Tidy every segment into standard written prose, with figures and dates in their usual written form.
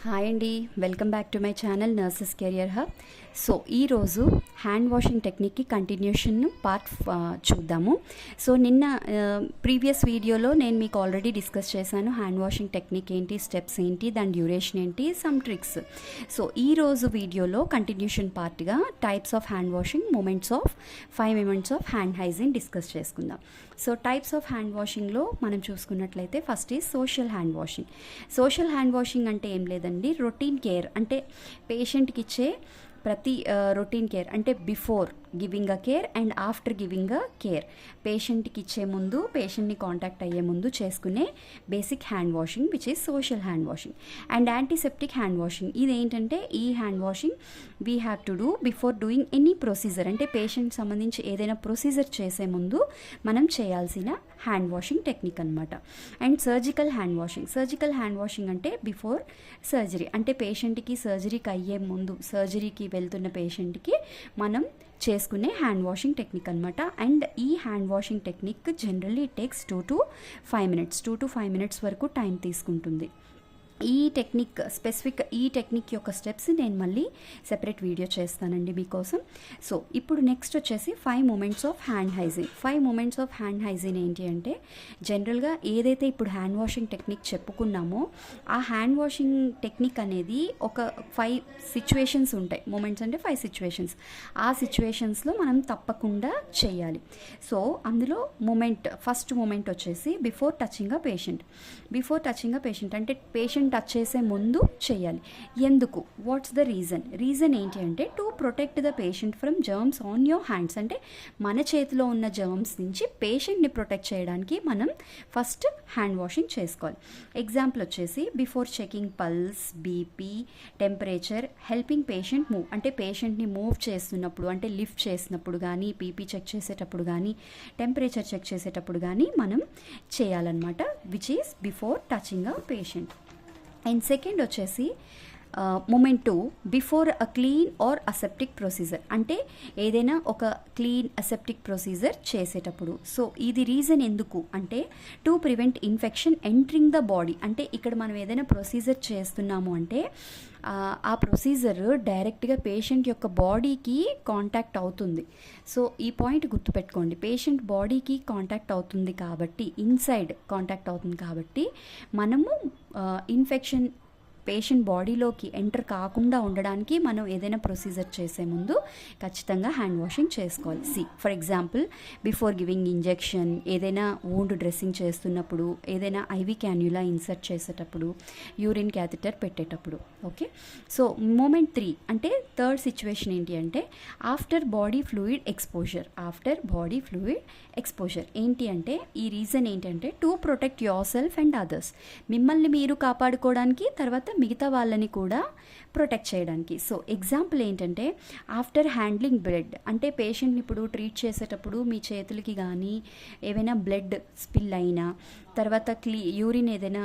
Hi అండి, welcome back to my channel nurses career hub. So ఈరోజు hand washing టెక్నిక్కి continuation part చూద్దాము. So నిన్న ప్రీవియస్ వీడియోలో నేను మీకు ఆల్రెడీ డిస్కస్ చేశాను హ్యాండ్ వాషింగ్ టెక్నిక్ ఏంటి, స్టెప్స్ ఏంటి, దాని డ్యూరేషన్ ఏంటి, సమ్ ట్రిక్స్. సో ఈరోజు వీడియోలో కంటిన్యూషన్ పార్ట్గా types of hand washing, moments of 5 moments of hand hygiene discuss చేసుకుందాం. సో టైప్స్ ఆఫ్ హ్యాండ్ వాషింగ్లో మనం చూసుకున్నట్లయితే first is social hand washing. Social hand washing అంటే ఏం లేదండి, రొటీన్ కేర్ అంటే పేషెంట్కి ఇచ్చే ప్రతి రొటీన్ కేర్ అంటే before giving a care and after giving a care, పేషెంట్కి ఇచ్చే ముందు, పేషెంట్ని కాంటాక్ట్ అయ్యే ముందు చేసుకునే basic hand washing which is social hand washing. And antiseptic hand washing, ఇదేంటంటే ఈ hand washing we have to do before doing any procedure, అంటే పేషెంట్ సంబంధించి ఏదైనా ప్రొసీజర్ చేసే ముందు మనం చేయాల్సిన హ్యాండ్ వాషింగ్ టెక్నిక్ అనమాట. And surgical hand washing, surgical hand washing అంటే బిఫోర్ సర్జరీ, అంటే పేషెంట్కి సర్జరీకి అయ్యే ముందు, సర్జరీకి వెళ్తున్న పేషెంట్కి మనం చేసుకునే హ్యాండ్ వాషింగ్ టెక్నిక్ అనమాట. అండ్ ఈ hand washing technique generally it takes 2 to 5 minutes వరకు టైం తీసుకుంటుంది. ఈ టెక్నిక్ స్పెసిఫిక్, ఈ టెక్నిక్ యొక్క స్టెప్స్ నేను మళ్ళీ సెపరేట్ వీడియో చేస్తానండి మీకోసం. సో ఇప్పుడు నెక్స్ట్ వచ్చేసి 5 moments of hand hygiene. 5 moments of hand hygiene ఏంటి అంటే, జనరల్గా ఏదైతే ఇప్పుడు హ్యాండ్ వాషింగ్ టెక్నిక్ చెప్పుకున్నామో ఆ హ్యాండ్ వాషింగ్ టెక్నిక్ అనేది ఒక 5 సిచ్యువేషన్స్ ఉంటాయి. మూమెంట్స్ అంటే 5 సిచ్యువేషన్స్. ఆ సిచ్యువేషన్స్లో మనం తప్పకుండా చేయాలి. సో అందులో ఫస్ట్ మూమెంట్ వచ్చేసి before touching a patient. Before touching a patient అంటే పేషెంట్ టచ్ చేసే ముందు చేయాలి. ఎందుకు? వాట్స్ ద రీజన్ ఏంటి అంటే, to protect the patient from germs on your hands, అంటే మన చేతిలో ఉన్న జర్మ్స్ నుంచి పేషెంట్ని ప్రొటెక్ట్ చేయడానికి మనం ఫస్ట్ హ్యాండ్ వాషింగ్ చేసుకోవాలి. ఎగ్జాంపుల్ వచ్చేసి before checking pulse, BP, temperature, helping patient move, అంటే పేషెంట్ని మూవ్ చేస్తున్నప్పుడు, అంటే లిఫ్ట్ చేసినప్పుడు కానీ, బీపీ చెక్ చేసేటప్పుడు కానీ, టెంపరేచర్ చెక్ చేసేటప్పుడు కానీ మనం చేయాలన్నమాట, which is before touching a patient. And second వచ్చేసి moment 2 before a clean or aseptic procedure, అంటే ఏదైనా ఒక క్లీన్ అసెప్టిక్ ప్రొసీజర్ చేసేటప్పుడు. సో ఇది రీజన్ ఎందుకు అంటే, to prevent infection entering the body, అంటే ఇక్కడ మనం ఏదైనా ప్రొసీజర్ చేస్తున్నాము అంటే ఆ ప్రొసీజర్ డైరెక్ట్గా పేషెంట్ యొక్క బాడీకి కాంటాక్ట్ అవుతుంది. సో ఈ పాయింట్ గుర్తుపెట్టుకోండి, పేషెంట్ బాడీకి కాంటాక్ట్ అవుతుంది కాబట్టి, ఇన్సైడ్ కాంటాక్ట్ అవుతుంది కాబట్టి మనము ఇన్ఫెక్షన్ పేషెంట్ బాడీలోకి ఎంటర్ కాకుండా ఉండడానికి మనం ఏదైనా ప్రొసీజర్ చేసే ముందు ఖచ్చితంగా హ్యాండ్ వాషింగ్ చేసుకోవాలి. For example before giving injection, ఏదైనా వూండ్ డ్రెస్సింగ్ చేస్తున్నప్పుడు, ఏదైనా ఐవి క్యాన్యులా ఇన్సర్ట్ చేసేటప్పుడు, యూరిన్ క్యాథెటర్ పెట్టేటప్పుడు. ఓకే, సో మూమెంట్ 3 అంటే థర్డ్ సిచ్యువేషన్ ఏంటి అంటే, ఆఫ్టర్ బాడీ ఫ్లూయిడ్ ఎక్స్పోజర్. ఏంటి అంటే, ఈ రీజన్ ఏంటంటే to protect your self and others, మిమ్మల్ని మీరు కాపాడుకోవడానికి, తర్వాత మిగతా వాళ్ళని కూడా ప్రొటెక్ట్ చేయడానికి. సో ఎగ్జాంపుల్ ఏంటంటే, ఆఫ్టర్ హ్యాండ్లింగ్ బ్లడ్, అంటే పేషెంట్ని ఇప్పుడు ట్రీట్ చేసేటప్పుడు మీ చేతులకి కానీ ఏవైనా బ్లడ్ స్పిల్ అయినా, తర్వాత యూరిన్ ఏదైనా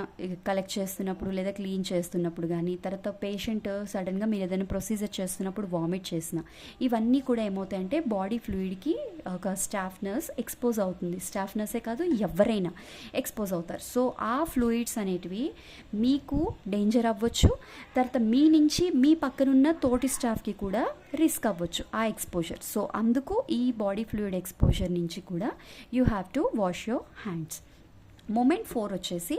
కలెక్ట్ చేస్తున్నప్పుడు లేదా క్లీన్ చేస్తున్నప్పుడు కానీ, తర్వాత పేషెంట్ సడన్గా మీరు ఏదైనా ప్రొసీజర్ చేస్తున్నప్పుడు వామిట్ చేసిన, ఇవన్నీ కూడా ఏమవుతాయంటే బాడీ ఫ్లూయిడ్కి ఒక స్టాఫ్ నర్స్ ఎక్స్పోజ్ అవుతుంది. స్టాఫ్ నర్సే కాదు, ఎవరైనా ఎక్స్పోజ్ అవుతారు. సో ఆ ఫ్లూయిడ్స్ అనేటివి మీకు డేంజర్ అవ్వచ్చు, తర్వాత మీ నుంచి మీ పక్కనున్న తోటి స్టాఫ్కి కూడా రిస్క్ అవ్వచ్చు ఆ ఎక్స్పోజర్. సో అందుకు ఈ బాడీ ఫ్లూయిడ్ ఎక్స్పోజర్ నుంచి కూడా you have to wash your hands. Moment 4 వచ్చేసి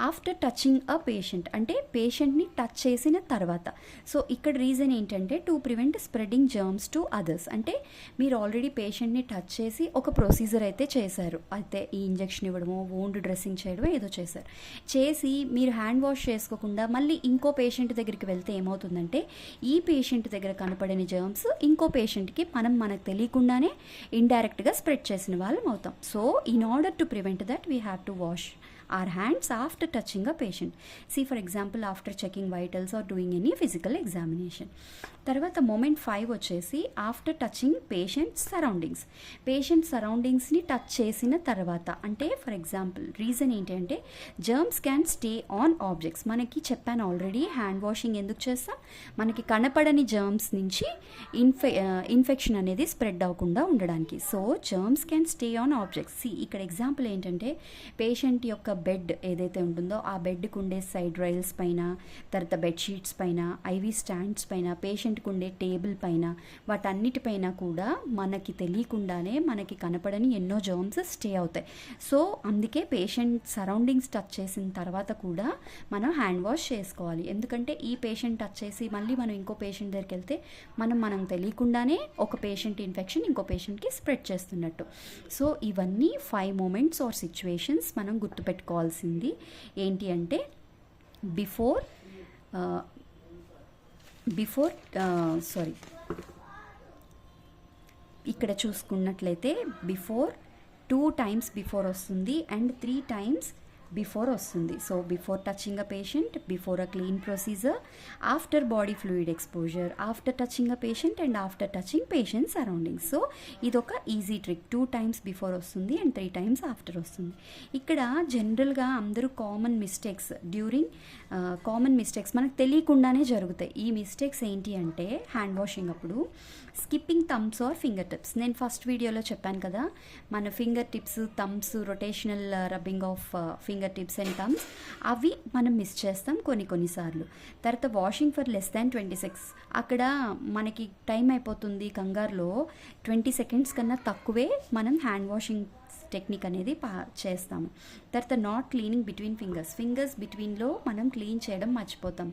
ఆఫ్టర్ టచింగ్ అ పేషెంట్, అంటే పేషెంట్ని టచ్ చేసిన తర్వాత. సో ఇక్కడ రీజన్ ఏంటంటే to prevent spreading germs to others, అంటే మీరు ఆల్రెడీ పేషెంట్ని టచ్ చేసి ఒక ప్రొసీజర్ అయితే చేశారు, అయితే ఈ ఇంజెక్షన్ ఇవ్వడమో వూండ్ డ్రెస్సింగ్ చేయడమో ఏదో చేసి మీరు హ్యాండ్ వాష్ చేసుకోకుండా మళ్ళీ ఇంకో పేషెంట్ దగ్గరికి వెళ్తే ఏమవుతుందంటే, ఈ పేషెంట్ దగ్గర కనపడని జర్మ్స్ ఇంకో పేషెంట్కి మనకు తెలియకుండానే ఇండైరెక్ట్గా స్ప్రెడ్ చేసిన వాళ్ళం అవుతాం. So in order to prevent that we have to wash our hands after touching a patient. See, for example, after checking vitals or doing any physical examination. తర్వాత మూమెంట్ 5 వచ్చేసి ఆఫ్టర్ టచింగ్ పేషెంట్ సరౌండింగ్స్ని టచ్ చేసిన తర్వాత, అంటే for example reason ఏంటంటే, germs can stay on objects. మనకి చెప్పాను already, hand washing ఎందుకు చేస్తాం, మనకి కనపడని జర్మ్స్ నుంచి ఇన్ఫెక్షన్ అనేది స్ప్రెడ్ అవ్వకుండా ఉండడానికి. So germs can stay on objects. ఇక్కడ ఎగ్జాంపుల్ ఏంటంటే, పేషెంట్ యొక్క బెడ్ ఏదైతే ఉంటుందో ఆ బెడ్కి ఉండే సైడ్ రైల్స్ పైన, తర్వాత బెడ్షీట్స్ పైన, ఐవీ స్టాండ్స్ పైన, పేషెంట్కి ఉండే టేబుల్ పైన, వాటన్నిటిపైన కూడా మనకి తెలియకుండానే మనకి కనపడని ఎన్నో జర్మ్స్ స్టే అవుతాయి. సో అందుకే పేషెంట్ సరౌండింగ్స్ టచ్ చేసిన తర్వాత కూడా మనం హ్యాండ్ వాష్ చేసుకోవాలి. ఎందుకంటే ఈ పేషెంట్ టచ్ చేసి మళ్ళీ మనం ఇంకో పేషెంట్ దగ్గరికి వెళ్తే మనం తెలియకుండానే ఒక పేషెంట్ ఇన్ఫెక్షన్ ఇంకో పేషెంట్కి స్ప్రెడ్ చేస్తున్నట్టు. సో ఇవన్నీ 5 మూమెంట్స్ ఆర్ సిచ్యువేషన్స్ మనం గుర్తుపెట్టుకోవాల్సింది ఏంటి అంటే బిఫోర్ ఇక్కడ చూసుకున్నట్లయితే బిఫోర్ 2 times బిఫోర్ వస్తుంది అండ్ 3 times బిఫోర్ వస్తుంది. So before touching a patient, before a clean procedure, after body fluid exposure, after touching a patient and after touching patient surroundings. So ఇదొక easy trick. 2 times before వస్తుంది and 3 times after వస్తుంది. ఇక్కడ జనరల్గా అందరూ common mistakes మనకు తెలియకుండానే జరుగుతాయి. ఈ మిస్టేక్స్ ఏంటి అంటే హ్యాండ్ వాషింగ్ అప్పుడు skipping thumbs or finger tips. నేను ఫస్ట్ వీడియోలో చెప్పాను కదా, మన finger tips, thumbs, rotational rubbing of finger tips and thumbs, అవి మనం మిస్ చేస్తాం కొన్నిసార్లు. తర్వాత వాషింగ్ ఫర్ లెస్ దాన్ 26, అక్కడ మనకి టైం అయిపోతుంది కంగారులో 20 seconds కన్నా తక్కువే మనం హ్యాండ్ వాషింగ్ టెక్నిక్ అనేది చేస్తాము. తర్వాత నాట్ క్లీనింగ్ బిట్వీన్ ఫింగర్స్ బిట్వీన్లో మనం క్లీన్ చేయడం మర్చిపోతాం.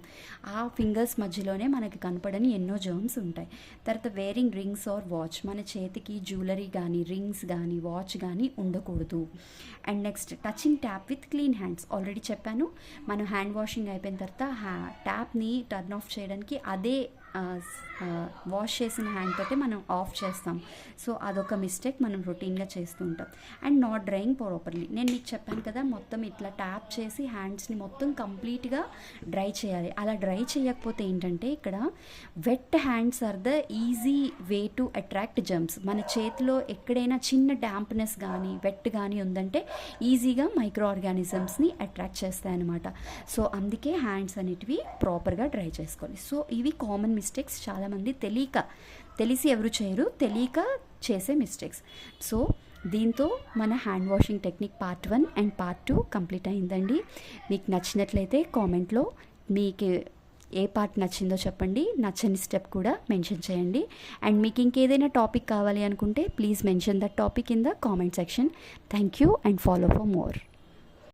ఆ ఫింగర్స్ మధ్యలోనే మనకి కనపడని ఎన్నో జర్మ్స్ ఉంటాయి. తర్వాత వేరింగ్ రింగ్స్ ఆర్ వాచ్, మన చేతికి జ్యువెలరీ కానీ, రింగ్స్ కానీ, వాచ్ కానీ ఉండకూడదు. And next touching tap with clean hands. Already చెప్పాను, మనం హ్యాండ్ వాషింగ్ అయిపోయిన తర్వాత ట్యాప్ని టర్న్ ఆఫ్ చేయడానికి అదే వాష్ చేసిన హ్యాండ్ తోటే మనం ఆఫ్ చేస్తాం. సో అదొక మిస్టేక్ మనం రొటీన్గా చేస్తూ ఉంటాం. And not drying properly. నేను మీకు చెప్పాను కదా, మొత్తం ఇట్లా ట్యాప్ చేసి హ్యాండ్స్ని మొత్తం కంప్లీట్గా డ్రై చేయాలి. అలా డ్రై చేయకపోతే ఏంటంటే ఇక్కడ wet hands are the easy way to attract germs. మన చేతిలో ఎక్కడైనా చిన్న డాంప్నెస్ కానీ వెట్ కానీ ఉందంటే ఈజీగా మైక్రో ఆర్గానిజమ్స్ని అట్రాక్ట్ చేస్తాయి అన్నమాట. సో అందుకే హ్యాండ్స్ అనేటివి ప్రాపర్గా డ్రై చేసుకోవాలి. సో ఇవి కామన్ మిస్టేక్స్, చాలామంది తెలిసి ఎవరు చేయరు, తెలియక చేసే మిస్టేక్స్. సో దీంతో మన hand washing technique part 1 and part 2 complete అయిందండి. మీకు నచ్చినట్లయితే కామెంట్లో మీకు ఏ పార్ట్ నచ్చిందో చెప్పండి, నచ్చని స్టెప్ కూడా మెన్షన్ చేయండి. అండ్ మీకు ఇంకేదైనా టాపిక్ కావాలి అనుకుంటే please mention that topic in the comment section. Thank you and follow for more.